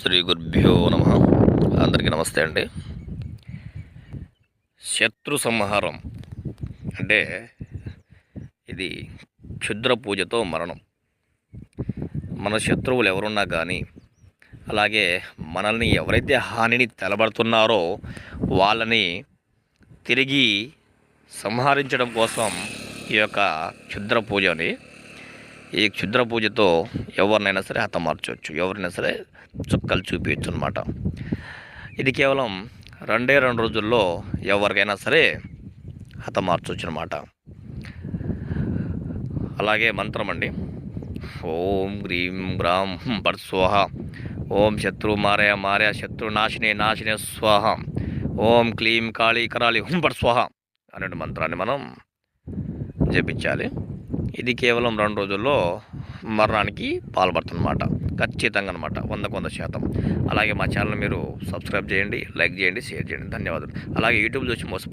శ్రీ గురుభ్యో నమ. అందరికీ నమస్తే అండి. శత్రు సంహారం అంటే ఇది క్షుద్ర పూజతో మరణం. మన శత్రువులు ఎవరున్నా కానీ, అలాగే మనల్ని ఎవరైతే హానిని తలబడుతున్నారో వాళ్ళని తిరిగి సంహరించడం కోసం ఈ యొక్క క్షుద్ర పూజని, ఈ క్షుద్ర పూజతో ఎవరినైనా సరే హతమార్చవచ్చు, ఎవరినైనా సరే చుక్కలు చూపించచ్చు అనమాట. ఇది కేవలం 2 రోజుల్లో ఎవరికైనా సరే హతమార్చవచ్చు అనమాట. అలాగే మంత్రం అండి, ఓం హ్రీం గ్రాం భట్ స్వాహ, ఓం శత్రు మారయ మారయ శత్రు నాశినే నాశినే స్వాహ, ఓం క్లీం కాళీ కరాళి భట్ స్వాహ అనే మంత్రాన్ని మనం జపించాలి. ఇది కేవలం 2 రోజుల్లో మరణానికి పాల్పడుతుందన్నమాట, ఖచ్చితంగా అనమాట, 100%. అలాగే మా ఛానల్ మీరు సబ్స్క్రైబ్ చేయండి, లైక్ చేయండి, షేర్ చేయండి. ధన్యవాదాలు. అలాగే యూట్యూబ్ చూసి మోసపో